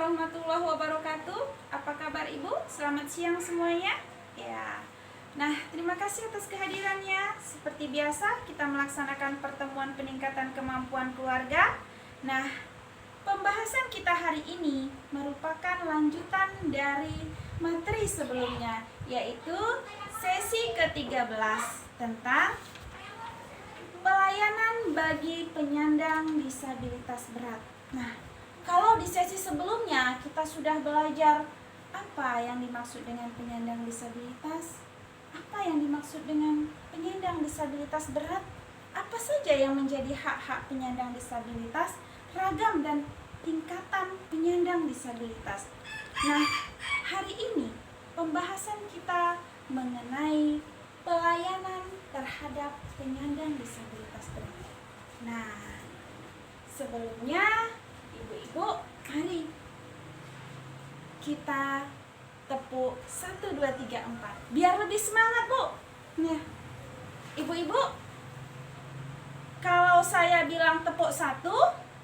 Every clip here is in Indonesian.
warahmatullahi wabarakatuh. Apa kabar Ibu? Selamat siang semuanya. Ya. Nah, terima kasih atas kehadirannya. Seperti biasa, kita melaksanakan pertemuan peningkatan kemampuan keluarga. Nah, pembahasan kita hari ini merupakan lanjutan dari materi sebelumnya, yaitu sesi ke-13 tentang pelayanan bagi penyandang disabilitas berat. Nah, kalau di sesi sebelumnya kita sudah belajar apa yang dimaksud dengan penyandang disabilitas, apa yang dimaksud dengan penyandang disabilitas berat, apa saja yang menjadi hak-hak penyandang disabilitas, ragam dan tingkatan penyandang disabilitas. Nah, hari ini pembahasan kita mengenai pelayanan terhadap penyandang disabilitas berat. Nah, sebelumnya Ibu-ibu, mari kita tepuk 1, 2, 3, 4 biar lebih semangat, Bu. Nah, Ibu-ibu, kalau saya bilang tepuk 1,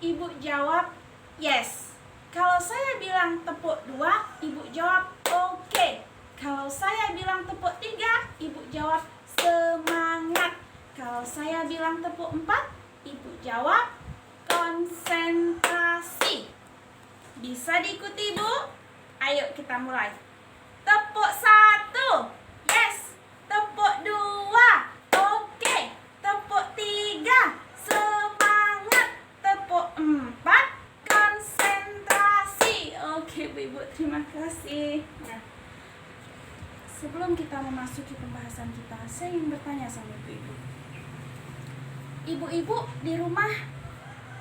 Ibu jawab yes. Kalau saya bilang tepuk 2, Ibu jawab oke. Kalau saya bilang tepuk 3, Ibu jawab semangat. Kalau saya bilang tepuk 4, Ibu jawab konsentrasi. Bisa diikuti, Bu? Ayo kita mulai. Tepuk 1, yes. Tepuk 2, oke. Tepuk 3, semangat. Tepuk 4, konsentrasi. Oke, Bu Ibu, terima kasih. Nah, sebelum kita memasuki pembahasan kita, saya ingin bertanya sama Ibu-ibu. Ibu-ibu di rumah,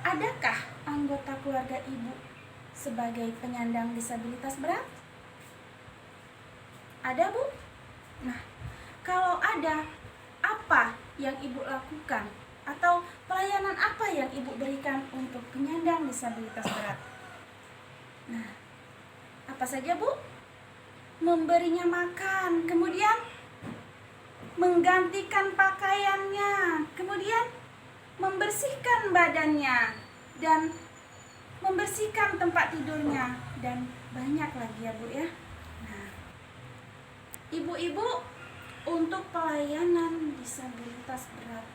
adakah anggota keluarga Ibu sebagai penyandang disabilitas berat? Ada, Bu? Nah, kalau ada, apa yang Ibu lakukan? Atau pelayanan apa yang Ibu berikan untuk penyandang disabilitas berat? Nah, apa saja, Bu? Memberinya makan, kemudian menggantikan pakaiannya, kemudian membersihkan badannya, dan membersihkan tempat tidurnya, dan banyak lagi ya, Bu ya. Nah, Ibu-ibu, untuk pelayanan disabilitas berat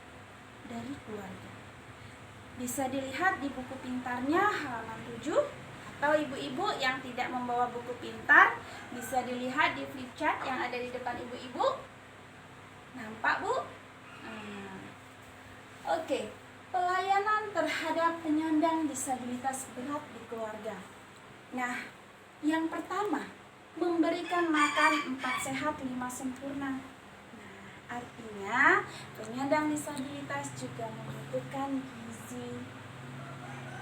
dari keluarga, bisa dilihat di buku pintarnya halaman 7, atau ibu-ibu yang tidak membawa buku pintar bisa dilihat di flip chart yang ada di depan ibu-ibu. Nampak, Bu? Oke, pelayanan terhadap penyandang disabilitas berat di keluarga. Nah, yang pertama, memberikan makan 4 sehat 5 sempurna. Nah, artinya penyandang disabilitas juga membutuhkan gizi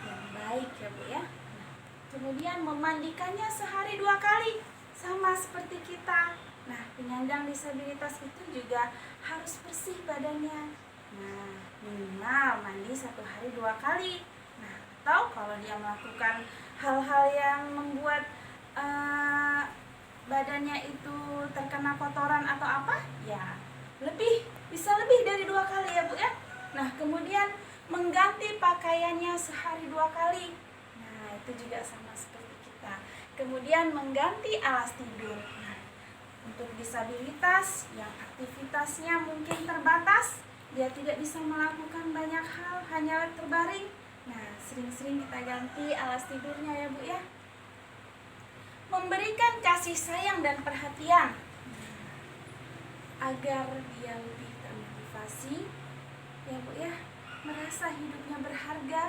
yang baik ya, Bu ya. Nah, kemudian memandikannya sehari 2 kali, sama seperti kita. Nah, penyandang disabilitas itu juga harus bersih badannya. Nah, minimal mandi 1 hari 2 kali. Nah, atau kalau dia melakukan hal-hal yang membuat badannya itu terkena kotoran atau apa, ya bisa lebih dari 2 kali ya, Bu ya. Nah, kemudian mengganti pakaiannya sehari 2 kali. Nah, itu juga sama seperti kita. Kemudian mengganti alas tidur. Nah, untuk disabilitas yang aktivitasnya mungkin terbatas, dia tidak bisa melakukan banyak hal, hanya terbaring. Nah, sering-sering kita ganti alas tidurnya ya, Bu ya. Memberikan kasih sayang dan perhatian agar dia lebih termotivasi ya, Bu ya, merasa hidupnya berharga.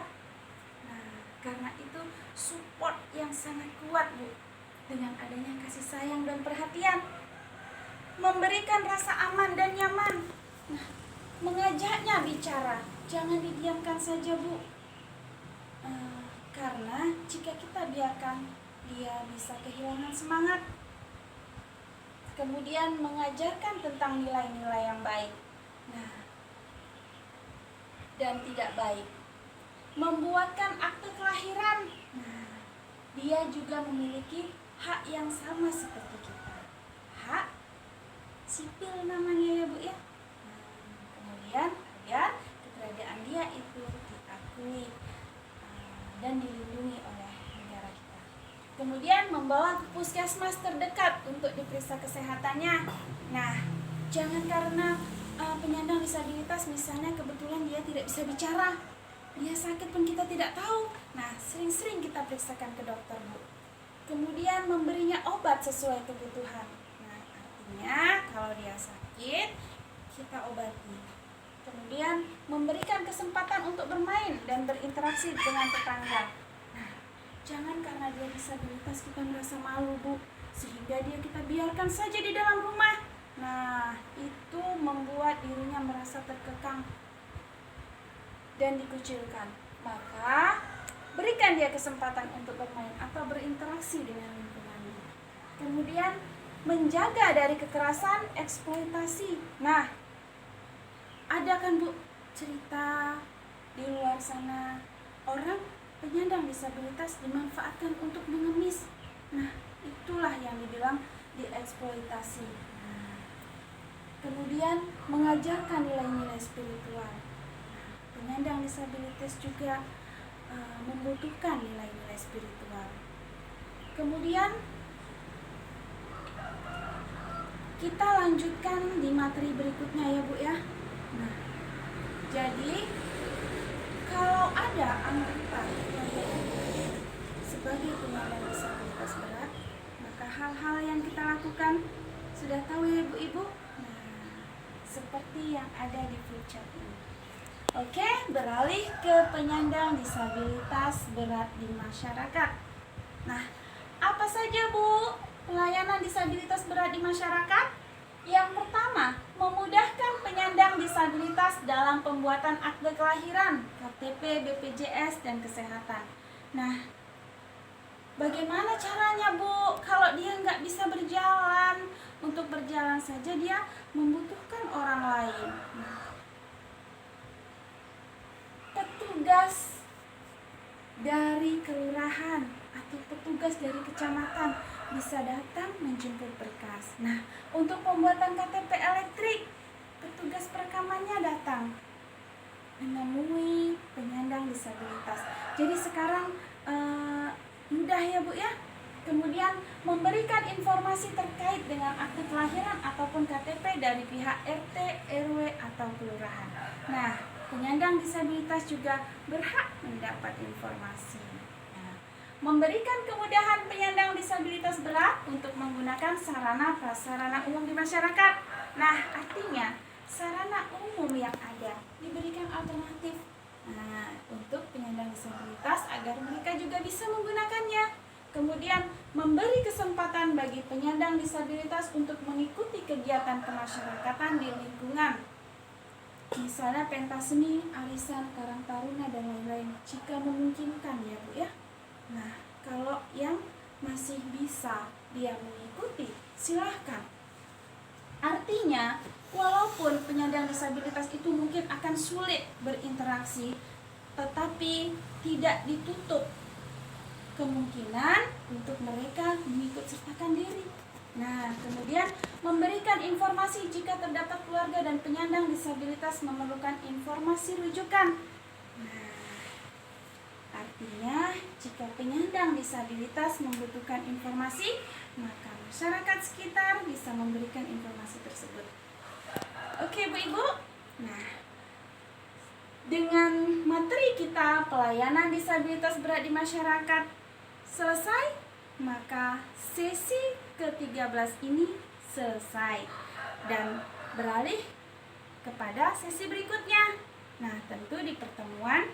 Nah, karena itu support yang sangat kuat, Bu, dengan adanya kasih sayang dan perhatian. Memberikan rasa aman dan nyaman. Nah, mengajaknya bicara, jangan didiamkan saja, Bu. Karena jika kita biarkan, dia bisa kehilangan semangat. Kemudian mengajarkan tentang nilai-nilai yang baik, nah, dan tidak baik. Membuatkan akte kelahiran. Nah, dia juga memiliki hak yang sama seperti kita. Hak sipil namanya ya, Bu ya. Kemudian agar keberadaan dia itu diakui dan dilindungi oleh negara kita. Kemudian membawa ke puskesmas terdekat untuk diperiksa kesehatannya. Nah, jangan karena penyandang disabilitas misalnya kebetulan dia tidak bisa bicara, dia sakit pun kita tidak tahu. Nah, sering-sering kita periksakan ke dokter, Bu. Kemudian memberinya obat sesuai kebutuhan. Nah, artinya kalau dia sakit, kita obati. Kemudian memberikan kesempatan untuk bermain dan berinteraksi dengan tetangga. Nah, jangan karena dia disabilitas kita merasa malu, Bu, sehingga kita biarkan saja di dalam rumah. Nah, itu membuat dirinya merasa terkekang dan dikucilkan. Maka berikan dia kesempatan untuk bermain atau berinteraksi dengan lingkungannya. Kemudian menjaga dari kekerasan, eksploitasi. Nah, ada kan, Bu, cerita di luar sana orang penyandang disabilitas dimanfaatkan untuk mengemis. Nah, itulah yang dibilang dieksploitasi. Nah, kemudian mengajarkan nilai-nilai spiritual. Penyandang disabilitas juga membutuhkan nilai-nilai spiritual. Kemudian kita lanjutkan di materi berikutnya ya, Bu ya. Nah, jadi kalau ada anggota sebagai penyandang disabilitas berat, maka hal-hal yang kita lakukan sudah tahu ya, Ibu-ibu. Nah, seperti yang ada di flipchart ini. Oke, beralih ke penyandang disabilitas berat di masyarakat. Nah, apa saja, Bu, pelayanan disabilitas berat di masyarakat? Yang pertama, memudahkan penyandang disabilitas dalam pembuatan akte kelahiran, KTP, BPJS, dan kesehatan. Nah, bagaimana caranya, Bu? Kalau dia nggak bisa berjalan, untuk berjalan saja dia membutuhkan orang lain. Nah, petugas dari kelurahan atau petugas dari kecamatan bisa datang menjemput berkas. Nah, untuk pembuatan KTP elektrik, petugas perekamannya datang menemui penyandang disabilitas. Jadi sekarang mudah ya, Bu ya. Kemudian memberikan informasi terkait dengan akte kelahiran ataupun KTP dari pihak RT, RW atau kelurahan. Nah, penyandang disabilitas juga berhak mendapat informasi. Nah, memberikan kemudahan penyandang disabilitas berat untuk menggunakan sarana prasarana umum di masyarakat. Nah, artinya sarana umum yang ada diberikan alternatif untuk penyandang disabilitas agar mereka juga bisa menggunakannya. Kemudian memberi kesempatan bagi penyandang disabilitas untuk mengikuti kegiatan kemasyarakatan di lingkungan, misalnya pentas seni, arisan, karang taruna, dan lain-lain, jika memungkinkan ya, Bu ya. Nah, kalau yang masih bisa dia mengikuti, silahkan. Artinya, walaupun penyandang disabilitas itu mungkin akan sulit berinteraksi, tetapi tidak ditutup kemungkinan untuk mereka mengikut sertakan diri. Nah, kemudian memberikan informasi jika terdapat keluarga dan penyandang disabilitas memerlukan informasi rujukan. Nah, artinya jika penyandang disabilitas membutuhkan informasi, maka masyarakat sekitar bisa memberikan informasi tersebut. Oke, Bu Ibu. Nah, dengan materi kita pelayanan disabilitas berat di masyarakat selesai, maka sesi ke-13 ini selesai dan beralih kepada sesi berikutnya. Nah, tentu di pertemuan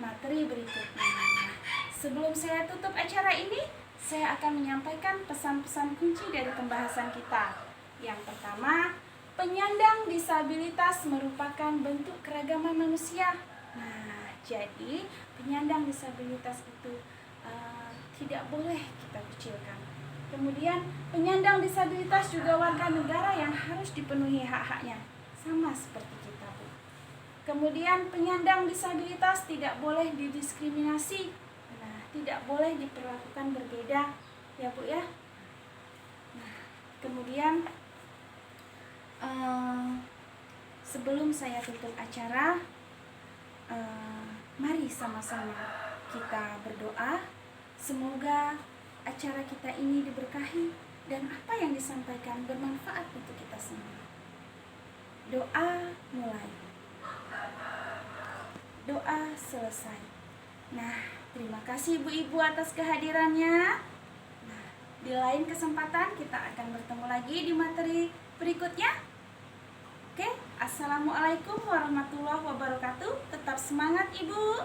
materi berikutnya. Nah, sebelum saya tutup acara ini, saya akan menyampaikan pesan-pesan kunci dari pembahasan kita. Yang pertama, penyandang disabilitas merupakan bentuk keragaman manusia. Nah, jadi penyandang disabilitas itu tidak boleh kita kecilkan. Kemudian penyandang disabilitas juga warga negara yang harus dipenuhi hak-haknya, sama seperti kita, Bu. Kemudian penyandang disabilitas tidak boleh didiskriminasi. Nah, tidak boleh diperlakukan berbeda, ya, Bu ya. Nah, kemudian sebelum saya tutup acara, mari sama-sama kita berdoa. Semoga acara kita ini diberkahi dan apa yang disampaikan bermanfaat untuk kita semua. Doa mulai, doa selesai. Nah, terima kasih ibu-ibu atas kehadirannya. Nah, di lain kesempatan kita akan bertemu lagi di materi berikutnya. Oke, assalamualaikum warahmatullahi wabarakatuh. Tetap semangat ibu.